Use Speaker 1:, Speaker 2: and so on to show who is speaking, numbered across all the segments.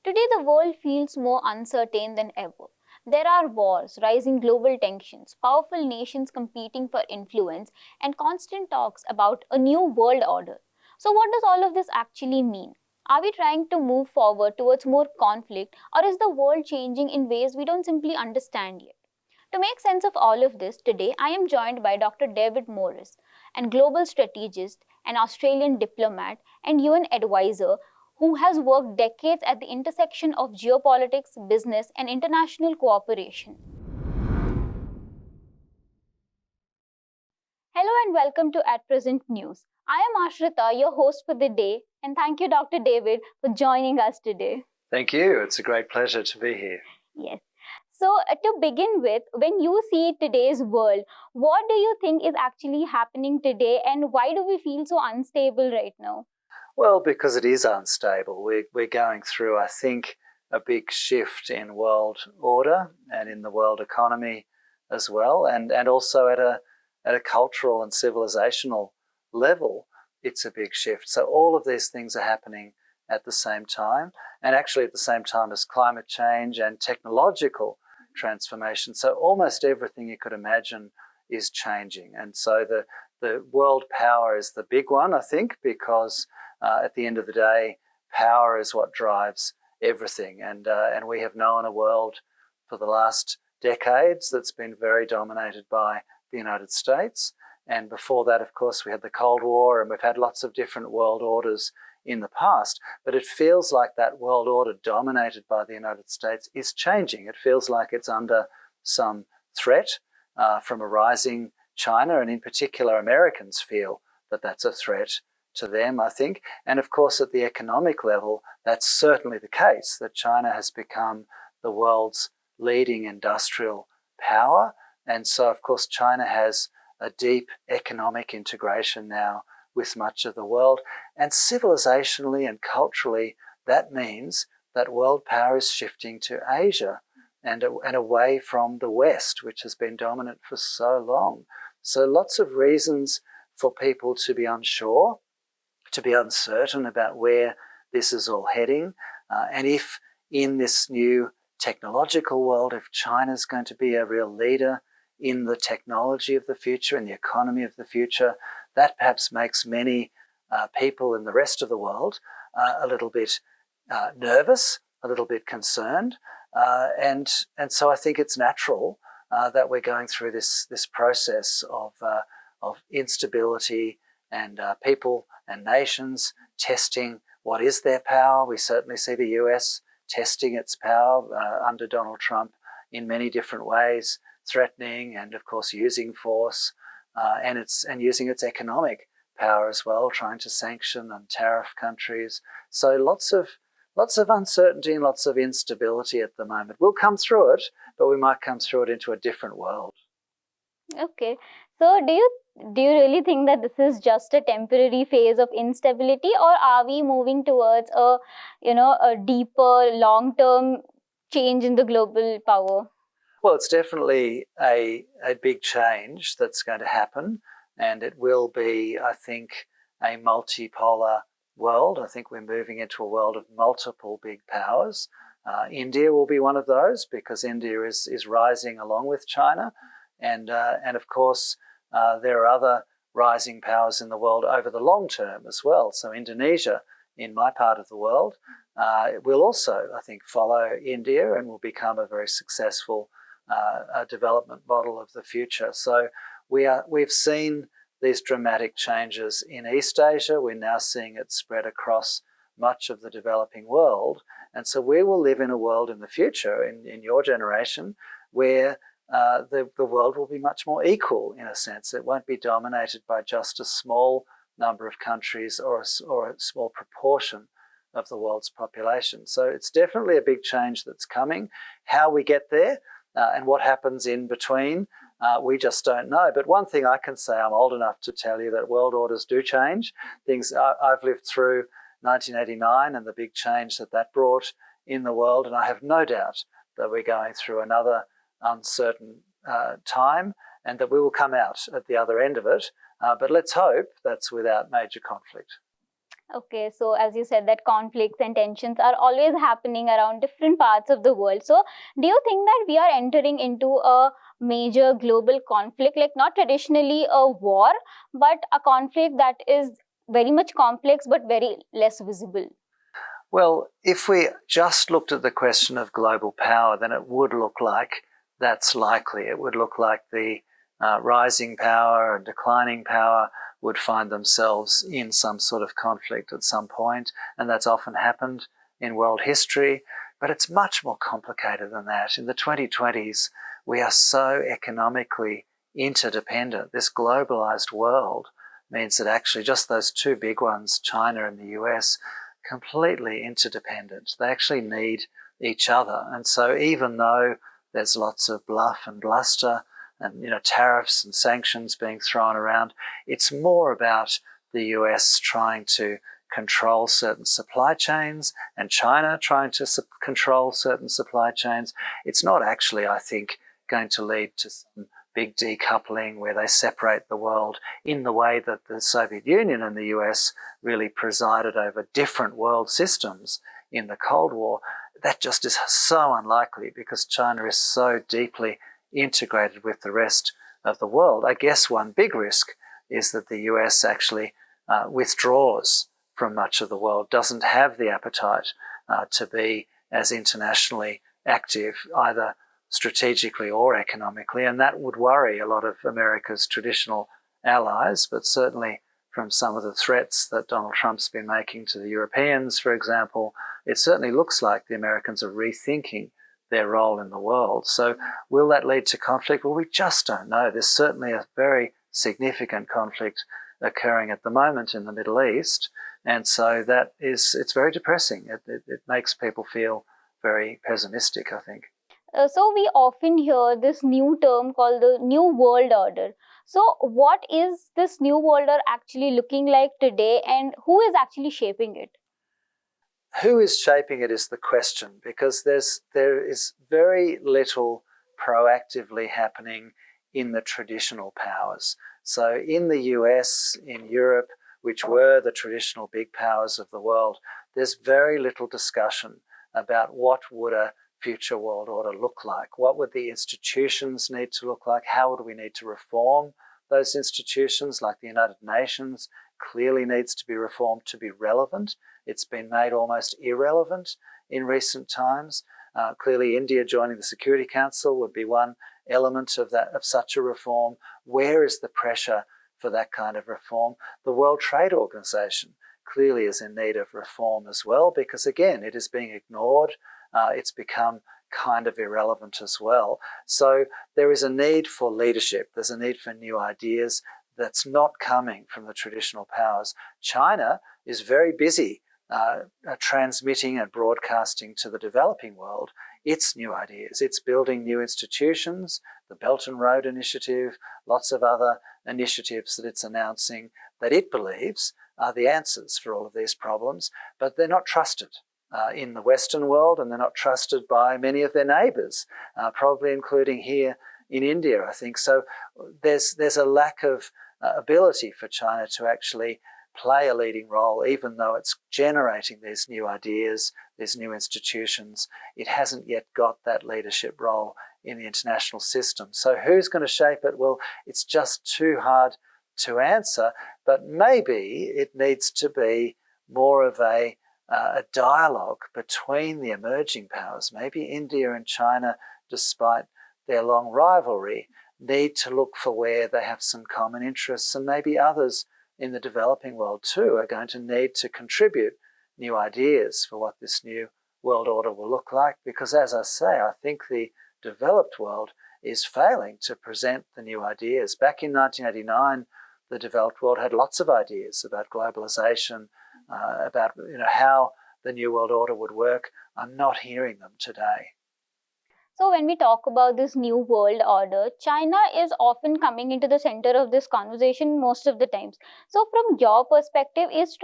Speaker 1: Today, the world feels more uncertain than ever. There are wars, rising global tensions, powerful nations competing for influence, and constant talks about a new world order. So, what does all of this actually mean? Are we trying to move forward towards more conflict, or is the world changing in ways we don't simply understand yet? To make sense of all of this, today I am joined by Dr. David Morris, an global strategist, an Australian diplomat, and UN advisor who has worked decades at the intersection of geopolitics, business, and international cooperation. Hello and welcome to At Present News. I am Ashrita, your host for the day, and thank you, Dr. David, for joining us today.
Speaker 2: Thank you. It's a great pleasure to be here.
Speaker 1: Yes. So, to begin with, when you see today's world, what do you think is actually happening today, and why do we feel so unstable right now?
Speaker 2: Well, because it is unstable. We're going through, I think, a big shift in world order and in the world economy as well, and also at a cultural and civilizational level, it's a big shift. So all of these things are happening at the same time, and actually at the same time as climate change and technological transformation. So almost everything you could imagine is changing. And so the world power is the big one, I think, because at the end of the day, power is what drives everything. And we have known a world for the last decades that's been very dominated by the United States. And before that, of course, we had the Cold War, and we've had lots of different world orders in the past. But it feels like that world order dominated by the United States is changing. It feels like it's under some threat from a rising China, and in particular, Americans feel that that's a threat to them, I think. And of course, at the economic level, that's certainly the case, that China has become the world's leading industrial power. And so, of course, China has a deep economic integration now with much of the world. And civilizationally and culturally, that means that world power is shifting to Asia and away from the West, which has been dominant for so long. So lots of reasons for people to be unsure, to be uncertain about where this is all heading. And if in this new technological world, if China's going to be a real leader in the technology of the future, in the economy of the future, that perhaps makes many people in the rest of the world a little bit nervous, a little bit concerned. And so I think it's natural that we're going through this process of instability and people and nations testing what is their power. We certainly see the US testing its power under Donald Trump in many different ways, threatening and, of course, using force and using its economic power as well, trying to sanction and tariff countries. So lots of uncertainty and lots of instability at the moment. We'll come through it, but we might come through it into a different world.
Speaker 1: Okay. So, do you really think that this is just a temporary phase of instability, or are we moving towards a deeper, long-term change in the global power?
Speaker 2: Well, it's definitely a big change that's going to happen, and it will be, I think, a multipolar world. I think we're moving into a world of multiple big powers. India will be one of those because India is rising along with China, and of course there are other rising powers in the world over the long term as well. So Indonesia, in my part of the world, will also, I think, follow India and will become a very successful development model of the future. So we've seen these dramatic changes in East Asia. We're now seeing it spread across much of the developing world. And so we will live in a world in the future, in your generation, where the world will be much more equal in a sense. It won't be dominated by just a small number of countries or a small proportion of the world's population. So it's definitely a big change that's coming. How we get there and what happens in between, we just don't know. But one thing I can say, I'm old enough to tell you that world orders do change. I've lived through 1989 and the big change that brought in the world, and I have no doubt that we're going through another uncertain time and that we will come out at the other end of it. But let's hope that's without major conflict.
Speaker 1: Okay, so as you said, that conflicts and tensions are always happening around different parts of the world. So, do you think that we are entering into a major global conflict, like not traditionally a war, but a conflict that is very much complex but very less visible?
Speaker 2: Well, if we just looked at the question of global power, then it would look like that's likely. It would look like the rising power and declining power would find themselves in some sort of conflict at some point, and that's often happened in world history. But it's much more complicated than that. In the 2020s, we are so economically interdependent. This globalized world means that actually just those two big ones, China and the US, completely interdependent. They actually need each other. And so even though there's lots of bluff and bluster and tariffs and sanctions being thrown around, it's more about the US trying to control certain supply chains and China trying to control certain supply chains. It's not actually, I think, going to lead to some big decoupling where they separate the world in the way that the Soviet Union and the US really presided over different world systems in the Cold War. That just is so unlikely because China is so deeply integrated with the rest of the world. I guess one big risk is that the US actually withdraws from much of the world, doesn't have the appetite to be as internationally active, either strategically or economically, and that would worry a lot of America's traditional allies, but certainly from some of the threats that Donald Trump's been making to the Europeans, for example, it certainly looks like the Americans are rethinking their role in the world. So will that lead to conflict? Well, we just don't know. There's certainly a very significant conflict occurring at the moment in the Middle East, and so it's very depressing. It makes people feel very pessimistic, I think.
Speaker 1: So we often hear this new term called the New World Order. So what is this New World Order actually looking like today, and who is actually shaping it?
Speaker 2: Who is shaping it is the question, because there is very little proactively happening in the traditional powers. So in the US, in Europe, which were the traditional big powers of the world, there's very little discussion about what would a future world order look like? What would the institutions need to look like? How would we need to reform those institutions, like the United Nations clearly needs to be reformed to be relevant. It's been made almost irrelevant in recent times. Clearly, India joining the Security Council would be one element of such a reform. Where is the pressure for that kind of reform? The World Trade Organization clearly is in need of reform as well, because again, it is being ignored. It's become kind of irrelevant as well. So there is a need for leadership. There's a need for new ideas that's not coming from the traditional powers. China is very busy transmitting and broadcasting to the developing world its new ideas. It's building new institutions, the Belt and Road Initiative, lots of other initiatives that it's announcing that it believes are the answers for all of these problems, but they're not trusted in the Western world, and they're not trusted by many of their neighbours, probably including here in India, I think. So there's a lack of ability for China to actually play a leading role, even though it's generating these new ideas, these new institutions. It hasn't yet got that leadership role in the international system. So who's going to shape it? Well, it's just too hard to answer, but maybe it needs to be more of a dialogue between the emerging powers. Maybe India and China, despite their long rivalry, need to look for where they have some common interests, and maybe others in the developing world too are going to need to contribute new ideas for what this new world order will look like, because as I say, I think the developed world is failing to present the new ideas. Back in 1989, the developed world had lots of ideas about globalization, about how the new world order would work. I'm not hearing them today.
Speaker 1: So when we talk about this new world order, China is often coming into the center of this conversation most of the times. So from your perspective, is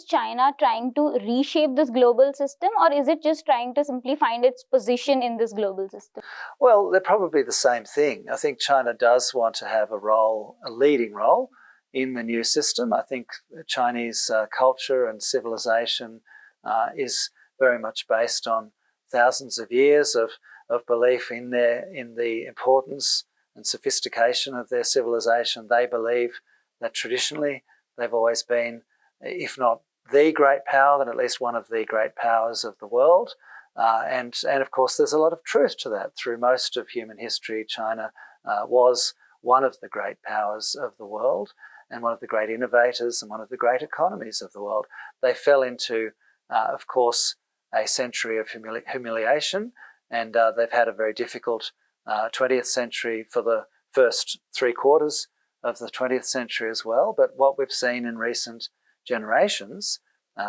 Speaker 1: China trying to reshape this global system, or is it just trying to simply find its position in this global system?
Speaker 2: Well, they're probably the same thing. I think China does want to have a leading role in the new system. I think Chinese culture and civilization is very much based on thousands of years of belief in the importance and sophistication of their civilization. They believe that traditionally they've always been, if not the great power, then at least one of the great powers of the world. And of course, there's a lot of truth to that. Through most of human history, China was one of the great powers of the world and one of the great innovators and one of the great economies of the world. They fell into, of course, a century of humiliation, and they've had a very difficult 20th century for the first 3/4 of the 20th century as well. But what we've seen in recent generations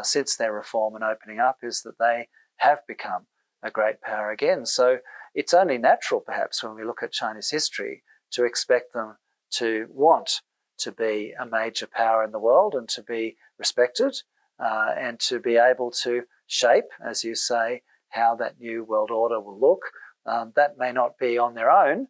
Speaker 2: since their reform and opening up is that they have become a great power again. So it's only natural, perhaps, when we look at Chinese history, to expect them to want to be a major power in the world and to be respected and to be able to shape, as you say, how that new world order will look. That may not be on their own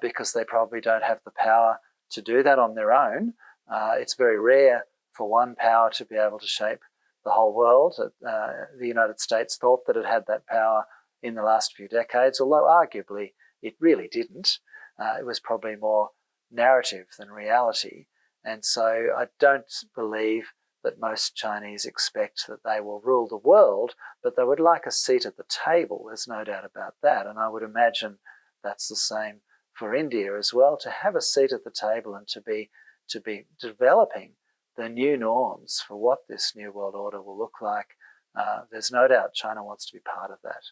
Speaker 2: because they probably don't have the power to do that on their own. It's very rare for one power to be able to shape the whole world. The United States thought that it had that power in the last few decades, although arguably it really didn't. It was probably more narrative than reality. And so I don't believe that most Chinese expect that they will rule the world, but they would like a seat at the table. There's no doubt about that. And I would imagine that's the same for India as well, to have a seat at the table and to be developing the new norms for what this new world order will look like. There's no doubt China wants to be part of that.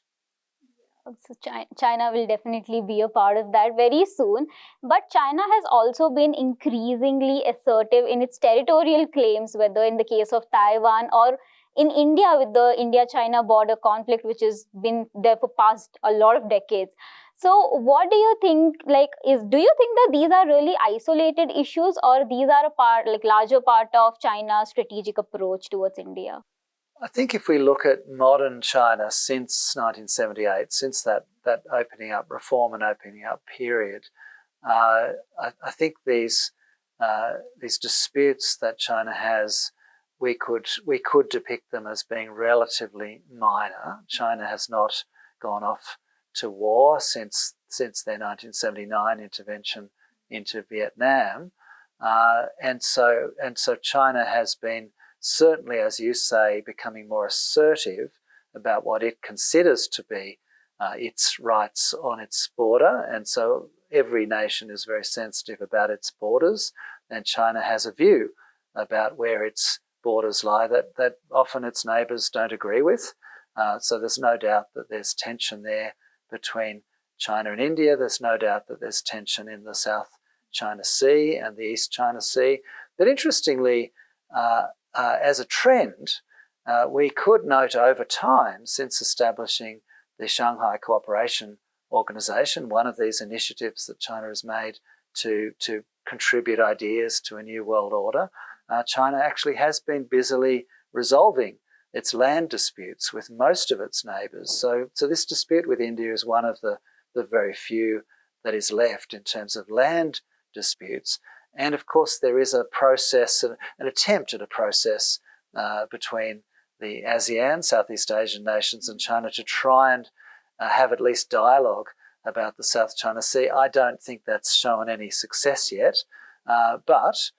Speaker 1: So China will definitely be a part of that very soon. But China has also been increasingly assertive in its territorial claims, whether in the case of Taiwan or in India with the India-China border conflict, which has been there for past a lot of decades. So what do you think, do you think that these are really isolated issues, or these are larger part of China's strategic approach towards India?
Speaker 2: I think if we look at modern China since 1978, since that opening up, reform and opening up period, I think these disputes that China has, we could depict them as being relatively minor. China has not gone off to war since their 1979 intervention into Vietnam, and so China has been, certainly, as you say, becoming more assertive about what it considers to be its rights on its border. And so every nation is very sensitive about its borders, and China has a view about where its borders lie that often its neighbours don't agree with. So there's no doubt that there's tension there between China and India. There's no doubt that there's tension in the South China Sea and the East China Sea. But interestingly, as a trend, we could note over time, since establishing the Shanghai Cooperation Organization, one of these initiatives that China has made to contribute ideas to a new world order, China actually has been busily resolving its land disputes with most of its neighbours. So this dispute with India is one of the very few that is left in terms of land disputes. And of course, there is a process, an attempt at a process between the ASEAN, Southeast Asian nations, and China to try and have at least dialogue about the South China Sea. I don't think that's shown any success yet, but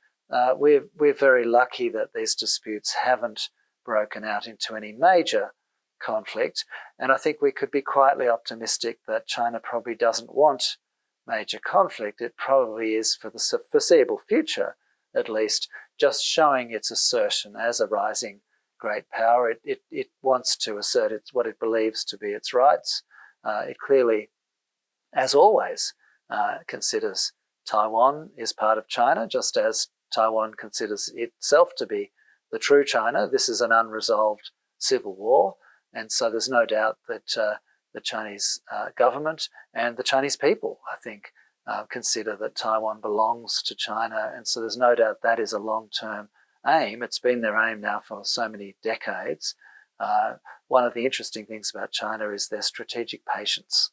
Speaker 2: we're very lucky that these disputes haven't broken out into any major conflict. And I think we could be quietly optimistic that China probably doesn't want major conflict. It probably is, for the foreseeable future, at least, just showing its assertion as a rising great power. It wants to assert what it believes to be its rights. It clearly, as always, considers Taiwan is part of China, just as Taiwan considers itself to be the true China. This is an unresolved civil war, and so there's no doubt that the Chinese government and the Chinese people, I think, consider that Taiwan belongs to China. And so there's no doubt that is a long-term aim. It's been their aim now for so many decades. One of the interesting things about China is their strategic patience.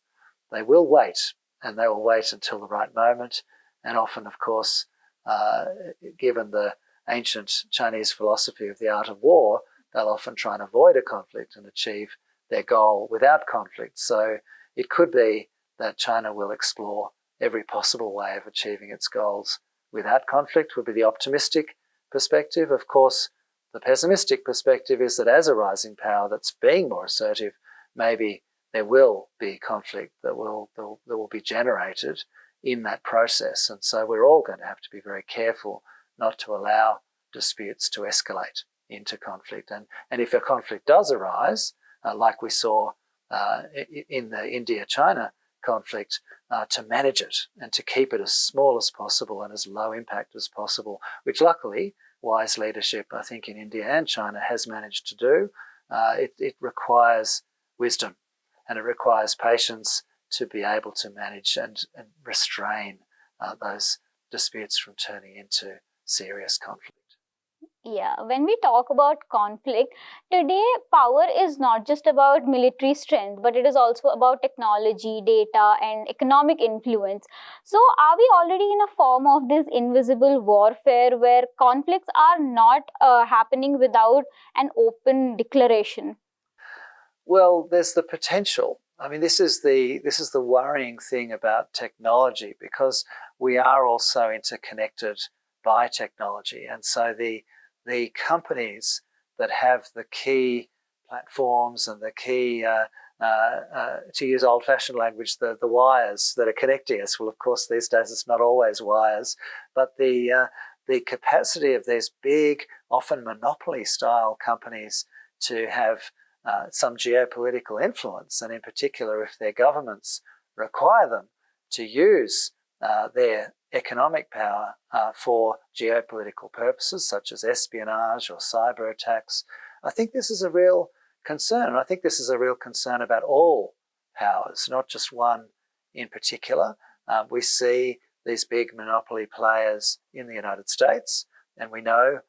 Speaker 2: They will wait, and they will wait until the right moment. And often, of course, given the ancient Chinese philosophy of the art of war, they'll often try and avoid a conflict and achieve their goal without conflict. So it could be that China will explore every possible way of achieving its goals without conflict, would be the optimistic perspective. Of course, the pessimistic perspective is that as a rising power that's being more assertive, maybe there will be conflict that will be generated in that process. And so we're all going to have to be very careful not to allow disputes to escalate into conflict. And if a conflict does arise, like we saw in the India-China conflict, to manage it and to keep it as small as possible and as low impact as possible, which luckily wise leadership, I think, in India and China has managed to do. It requires wisdom and it requires patience to be able to manage and restrain those disputes from turning into serious conflict.
Speaker 1: Yeah, when we talk about conflict, today power is not just about military strength, but it is also about technology, data, and economic influence. So, are we already in a form of this invisible warfare where conflicts are not happening without an open declaration?
Speaker 2: Well, there's the potential. I mean, this is the worrying thing about technology, because we are also interconnected by technology, and so the companies that have the key platforms and the key, to use old-fashioned language, the wires that are connecting us. Well, of course, these days it's not always wires, but the capacity of these big, often monopoly-style companies to have some geopolitical influence, and in particular if their governments require them to use their economic power for geopolitical purposes such as espionage or cyber attacks. I think this is a real concern, and I think this is a real concern about all powers, not just one in particular. We see these big monopoly players in the United States, and we know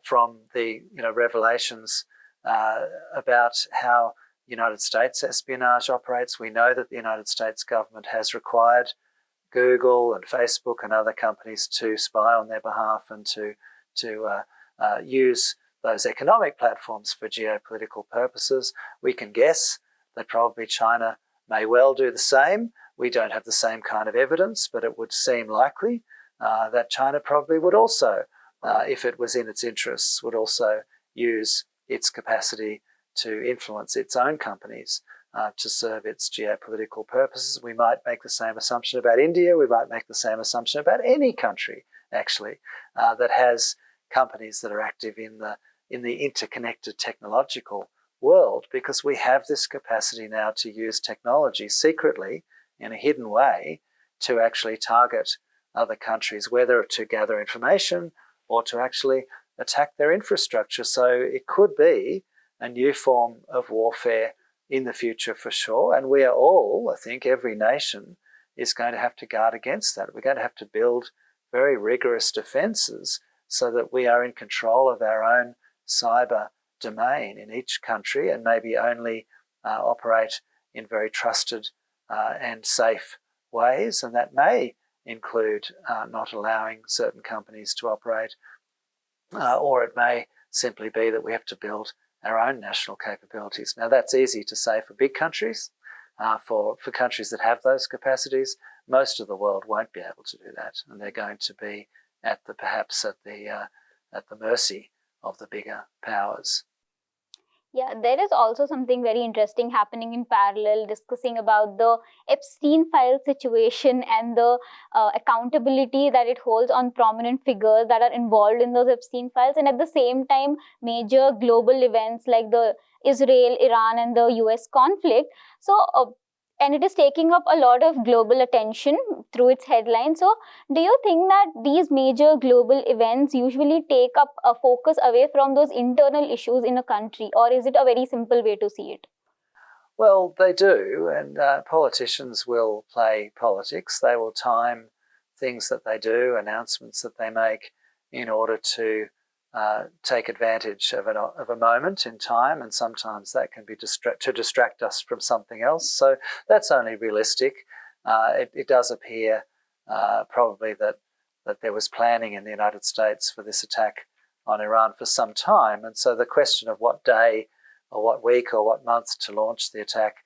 Speaker 2: from the revelations about how United States espionage operates. We know that the United States government has required Google and Facebook and other companies to spy on their behalf and to use those economic platforms for geopolitical purposes. We can guess that probably China may well do the same. We don't have the same kind of evidence, but it would seem likely that China probably would also, if it was in its interests, would also use its capacity to influence its own companies to serve its geopolitical purposes. We might make the same assumption about India. We might make the same assumption about any country, actually, that has companies that are active in the interconnected technological world, because we have this capacity now to use technology secretly in a hidden way to actually target other countries, whether to gather information or to actually attack their infrastructure. So it could be a new form of warfare in the future for sure. And we are all, I think, every nation is going to have to guard against that. We're going to have to build very rigorous defenses so that we are in control of our own cyber domain in each country, and maybe only operate in very trusted and safe ways. And that may include not allowing certain companies to operate, or it may simply be that we have to build our own national capabilities. Now, that's easy to say for big countries. For countries that have those capacities, most of the world won't be able to do that, and they're going to be perhaps at the mercy of the bigger powers.
Speaker 1: Yeah, there is also something very interesting happening in parallel, discussing about the Epstein file situation and the accountability that it holds on prominent figures that are involved in those Epstein files. And at the same time, major global events like the Israel, Iran, and the US conflict. So, and it is taking up a lot of global attention through its headlines. So, do you think that these major global events usually take up a focus away from those internal issues in a country, or is it a very simple way to see it?
Speaker 2: Well, they do, and politicians will play politics. They will time things that they do, announcements that they make, in order to take advantage of a moment in time, and sometimes that can be to distract us from something else. So that's only realistic. It does appear probably that that there was planning in the United States for this attack on Iran for some time. And so the question of what day or what week or what month to launch the attack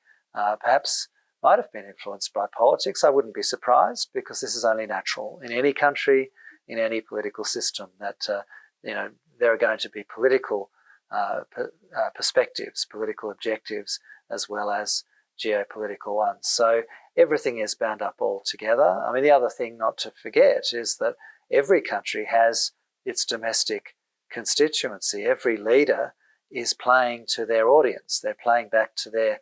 Speaker 2: perhaps might have been influenced by politics. I wouldn't be surprised, because this is only natural in any country, in any political system, that there are going to be political perspectives, political objectives, as well as geopolitical ones. So everything is bound up all together. I mean, the other thing not to forget is that every country has its domestic constituency. Every leader is playing to their audience. They're playing back to their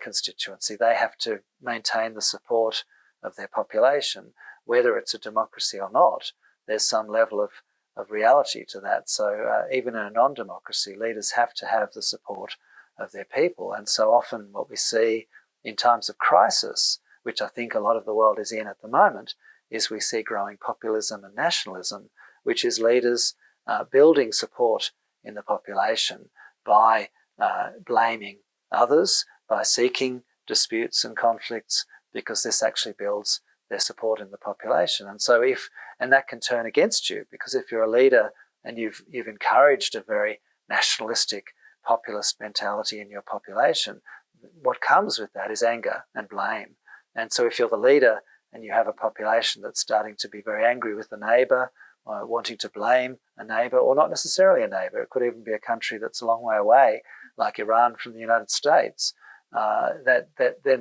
Speaker 2: constituency. They have to maintain the support of their population, whether it's a democracy or not. There's some level of reality to that. So even in a non-democracy, leaders have to have the support of their people. And so often what we see in times of crisis, which I think a lot of the world is in at the moment, is we see growing populism and nationalism, which is leaders building support in the population by blaming others, by seeking disputes and conflicts, because this actually builds their support in the population. And so and that can turn against you, because if you're a leader and you've encouraged a very nationalistic, populist mentality in your population, what comes with that is anger and blame. And so if you're the leader and you have a population that's starting to be very angry with the neighbour, wanting to blame a neighbour, or not necessarily a neighbour, it could even be a country that's a long way away, like Iran from the United States, then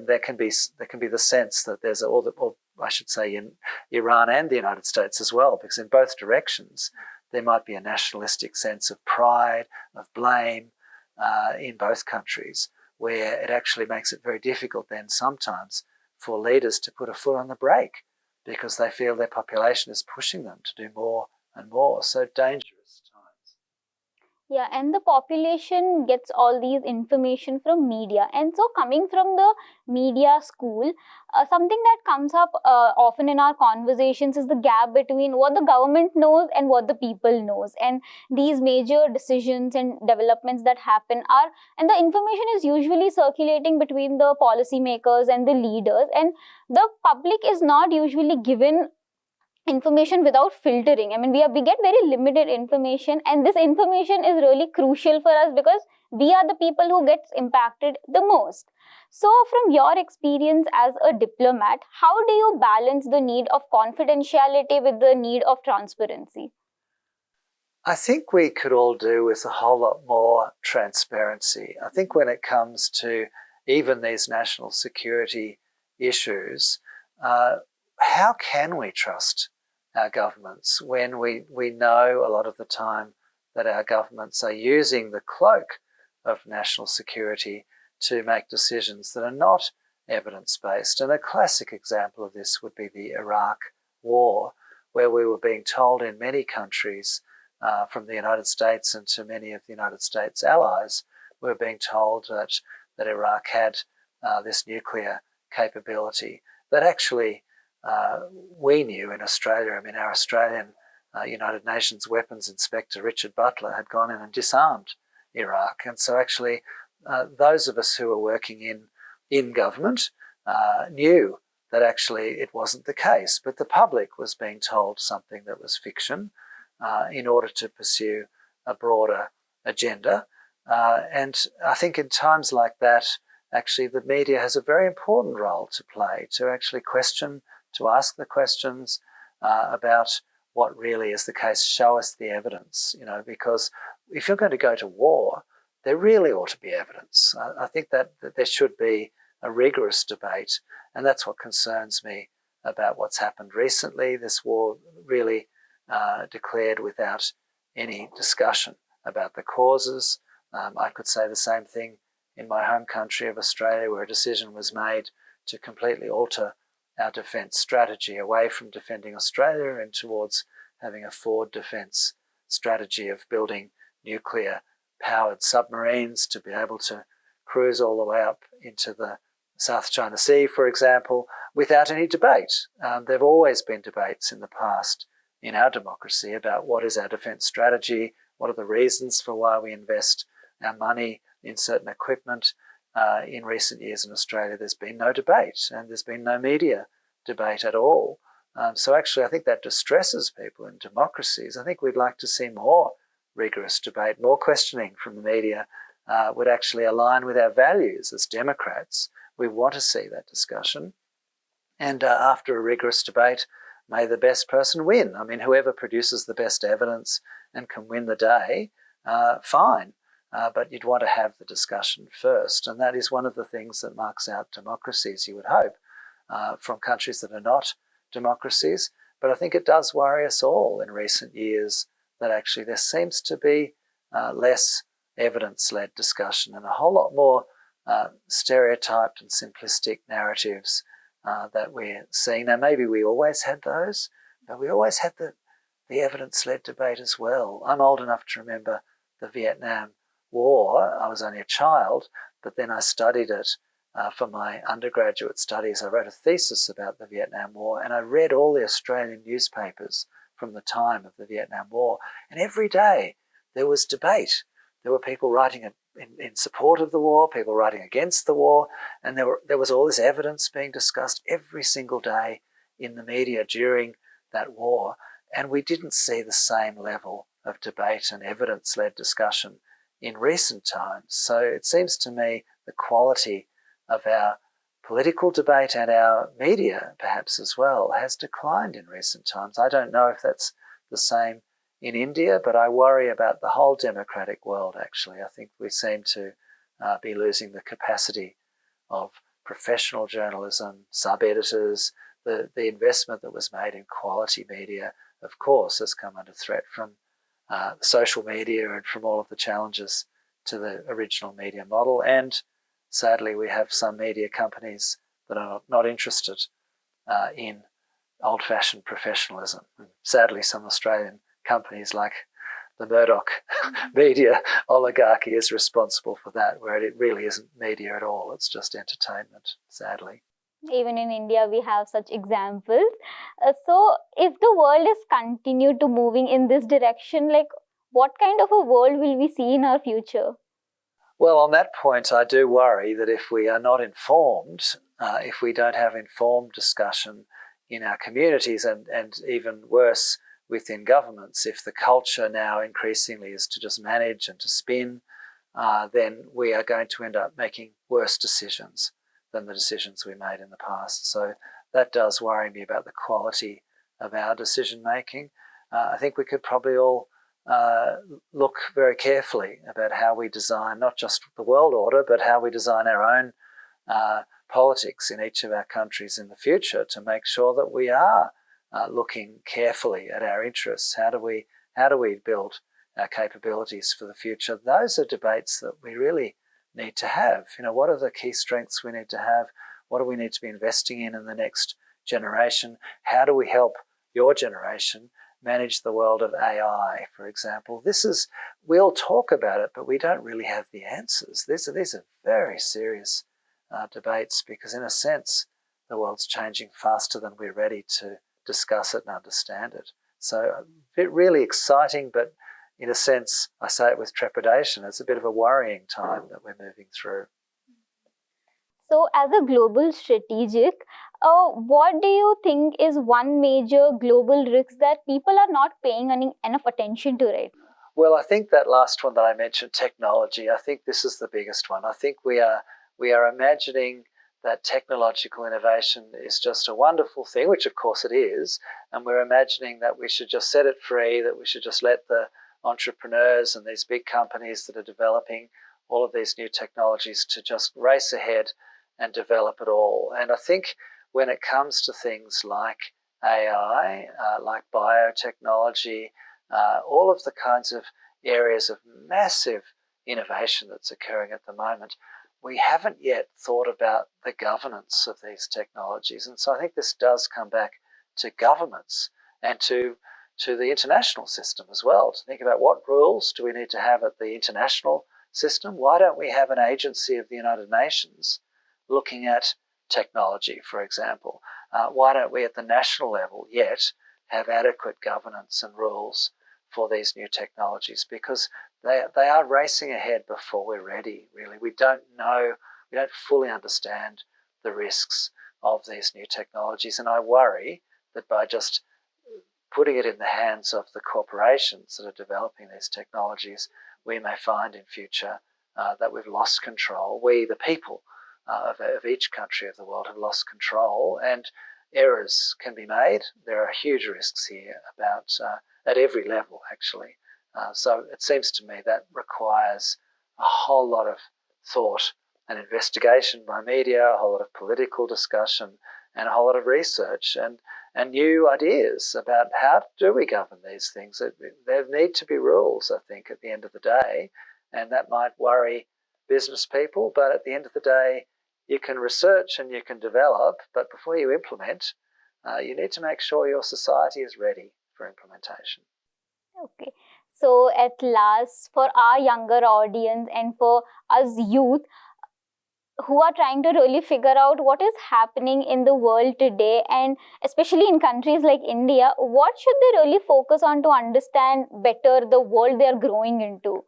Speaker 2: there can be the sense that there's or I should say in Iran and the United States as well, because in both directions there might be a nationalistic sense of pride, of blame in both countries, where it actually makes it very difficult then sometimes for leaders to put a foot on the brake, because they feel their population is pushing them to do more and more. So dangerous times.
Speaker 1: Yeah, and the population gets all these information from media. And so coming from the media school, something that comes up often in our conversations is the gap between what the government knows and what the people knows. And these major decisions and developments that happen and the information is usually circulating between the policymakers and the leaders. And the public is not usually given information without filtering. I mean, we get very limited information, and this information is really crucial for us because we are the people who gets impacted the most. So from your experience as a diplomat, how do you balance the need of confidentiality with the need of transparency?
Speaker 2: I think we could all do with a whole lot more transparency. I think when it comes to even these national security issues, how can we trust our governments when we know a lot of the time that our governments are using the cloak of national security to make decisions that are not evidence-based? And a classic example of this would be the Iraq War, where we were being told in many countries, from the United States and to many of the United States allies, we were being told that Iraq had this nuclear capability that actually we knew in Australia. I mean, our Australian United Nations weapons inspector, Richard Butler, had gone in and disarmed Iraq. And so actually those of us who were working in government knew that actually it wasn't the case, but the public was being told something that was fiction in order to pursue a broader agenda. And I think in times like that, actually the media has a very important role to play, to actually question, to ask the questions about what really is the case. Show us the evidence, because if you're going to go to war, there really ought to be evidence. I think that there should be a rigorous debate, and that's what concerns me about what's happened recently. This war really declared without any discussion about the causes. I could say the same thing in my home country of Australia, where a decision was made to completely alter our defence strategy away from defending Australia and towards having a forward defence strategy of building nuclear-powered submarines to be able to cruise all the way up into the South China Sea, for example, without any debate. There have always been debates in the past in our democracy about what is our defence strategy, what are the reasons for why we invest our money in certain equipment. In recent years in Australia, there's been no debate, and there's been no media debate at all So actually, I think that distresses people in democracies. I think we'd like to see more rigorous debate, more questioning from the media would actually align with our values as Democrats. We want to see that discussion. And after a rigorous debate, may the best person win. I mean, whoever produces the best evidence and can win the day, fine. But you'd want to have the discussion first. And that is one of the things that marks out democracies, you would hope, from countries that are not democracies. But I think it does worry us all in recent years that actually there seems to be less evidence-led discussion and a whole lot more stereotyped and simplistic narratives that we're seeing. Now, maybe we always had those, but we always had the evidence-led debate as well. I'm old enough to remember the Vietnam War. I was only a child, but then I studied it for my undergraduate studies. I wrote a thesis about the Vietnam War, and I read all the Australian newspapers from the time of the Vietnam War. And every day there was debate. There were people writing in support of the war, people writing against the war, and there was all this evidence being discussed every single day in the media during that war. And we didn't see the same level of debate and evidence-led discussion in recent times. So it seems to me the quality of our political debate and our media, perhaps as well, has declined in recent times. I don't know if that's the same in India, but I worry about the whole democratic world, actually. I think we seem to be losing the capacity of professional journalism, sub-editors. The investment that was made in quality media, of course, has come under threat from social media and from all of the challenges to the original media model. And sadly, we have some media companies that are not interested in old-fashioned professionalism. And sadly, some Australian companies like the Murdoch media oligarchy is responsible for that, where it really isn't media at all. It's just entertainment, sadly.
Speaker 1: Even in India, we have such examples. So, if the world is continued to moving in this direction, like what kind of a world will we see in our future?
Speaker 2: Well, on that point, I do worry that if we are not informed, if we don't have informed discussion in our communities and even worse, within governments, if the culture now increasingly is to just manage and to spin, then we are going to end up making worse decisions than the decisions we made in the past. So that does worry me about the quality of our decision making. I think we could probably all look very carefully about how we design not just the world order, but how we design our own politics in each of our countries in the future to make sure that we are looking carefully at our interests. How do we build our capabilities for the future? Those are debates that we really need to have. You know, what are the key strengths we need to have? What do we need to be investing in the next generation? How do we help your generation manage the world of AI, for example? We all talk about it, but we don't really have the answers. These are very serious debates because, in a sense, the world's changing faster than we're ready to discuss it and understand it. So really exciting, but in a sense, I say it with trepidation, it's a bit of a worrying time that we're moving through.
Speaker 1: So, as a global strategic, what do you think is one major global risk that people are not paying enough attention to right now?
Speaker 2: Well, I think that last one that I mentioned, technology, I think this is the biggest one. I think we are imagining that technological innovation is just a wonderful thing, which of course it is, and we're imagining that we should just set it free, that we should just let the entrepreneurs and these big companies that are developing all of these new technologies to just race ahead and develop it all. And I think when it comes to things like AI, like biotechnology, all of the kinds of areas of massive innovation that's occurring at the moment, we haven't yet thought about the governance of these technologies. And so I think this does come back to governments and to the international system as well, to think about what rules do we need to have at the international system. Why don't we have an agency of the United Nations looking at technology, for example? Why don't we at the national level yet have adequate governance and rules for these new technologies? Because they are racing ahead before we're ready, really. We don't fully understand the risks of these new technologies, and I worry that by just putting it in the hands of the corporations that are developing these technologies, we may find in future that we've lost control. We, the people of each country of the world, have lost control, and errors can be made. There are huge risks here about at every level, actually. So it seems to me that requires a whole lot of thought and investigation by media, a whole lot of political discussion, and a whole lot of research and new ideas about how do we govern these things. There need to be rules, I think, at the end of the day, and that might worry business people, but at the end of the day, you can research and you can develop, but before you implement, you need to make sure your society is ready for implementation.
Speaker 1: Okay. So at last, for our younger audience and for us youth who are trying to really figure out what is happening in the world today, and especially in countries like India, what should they really focus on to understand better the world they are growing into?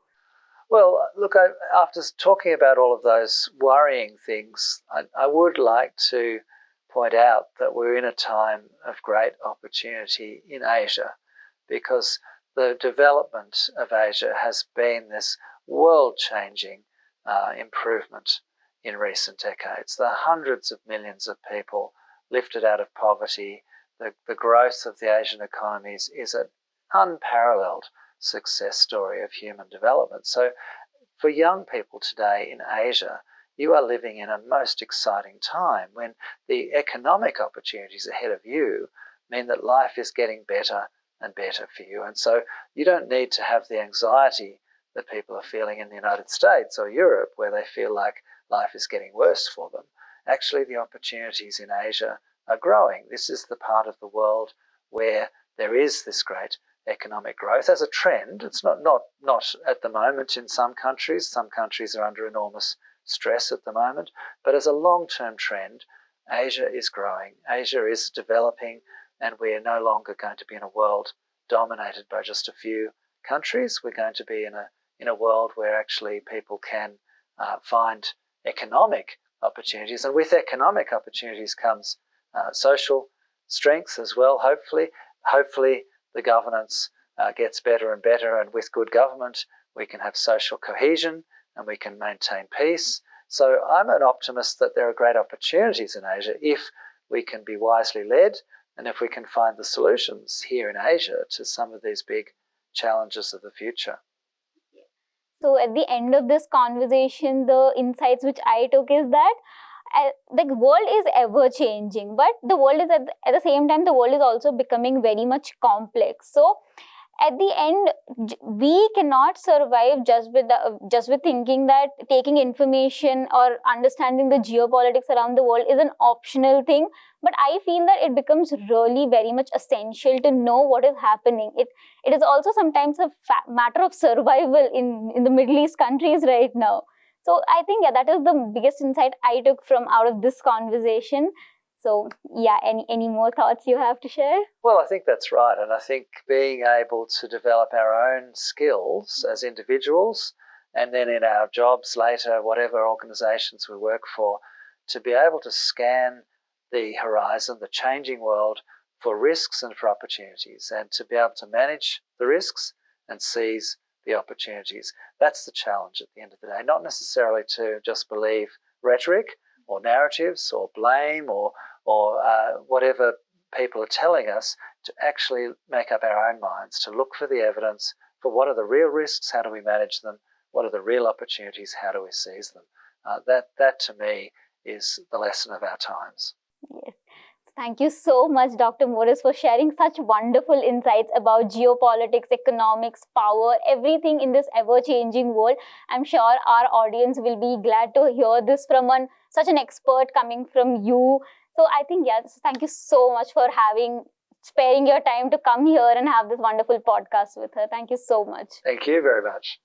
Speaker 2: Well, look, after talking about all of those worrying things, I would like to point out that we're in a time of great opportunity in Asia, because the development of Asia has been this world-changing improvement in recent decades. The hundreds of millions of people lifted out of poverty, the growth of the Asian economies is an unparalleled success story of human development. So for young people today in Asia, you are living in a most exciting time when the economic opportunities ahead of you mean that life is getting better and better for you. And so you don't need to have the anxiety that people are feeling in the United States or Europe, where they feel like life is getting worse for them. Actually, the opportunities in Asia are growing. This is the part of the world where there is this great economic growth as a trend. It's not at the moment in some countries. Some countries are under enormous stress at the moment. But as a long-term trend, Asia is growing. Asia is developing, and we are no longer going to be in a world dominated by just a few countries. We're going to be in a world where actually people can find economic opportunities, and with economic opportunities comes social strength as well. Hopefully the governance gets better and better, and with good government we can have social cohesion and we can maintain peace. So I'm an optimist that there are great opportunities in Asia if we can be wisely led and if we can find the solutions here in Asia to some of these big challenges of the future.
Speaker 1: So at the end of this conversation, the insights which I took is that the world is ever changing, but the world is at the same time, the world is also becoming very much complex. So at the end, we cannot survive just with thinking that taking information or understanding the geopolitics around the world is an optional thing. But I feel that it becomes really very much essential to know what is happening. It is also sometimes a matter of survival in the Middle East countries right now. So I think, yeah, that is the biggest insight I took from out of this conversation. So yeah, any more thoughts you have to share?
Speaker 2: Well, I think that's right. And I think being able to develop our own skills as individuals, and then in our jobs later, whatever organizations we work for, to be able to scan the horizon, the changing world, for risks and for opportunities, and to be able to manage the risks and seize the opportunities. That's the challenge at the end of the day. Not necessarily to just believe rhetoric or narratives or blame or whatever people are telling us, to actually make up our own minds, to look for the evidence for what are the real risks, how do we manage them, what are the real opportunities, how do we seize them. That to me is the lesson of our times.
Speaker 1: Yes. Thank you so much, Dr. Morris, for sharing such wonderful insights about geopolitics, economics, power, everything in this ever-changing world. I'm sure our audience will be glad to hear this from such an expert coming from you. So I think, yes, thank you so much for sparing your time to come here and have this wonderful podcast with her. Thank you so much.
Speaker 2: Thank you very much.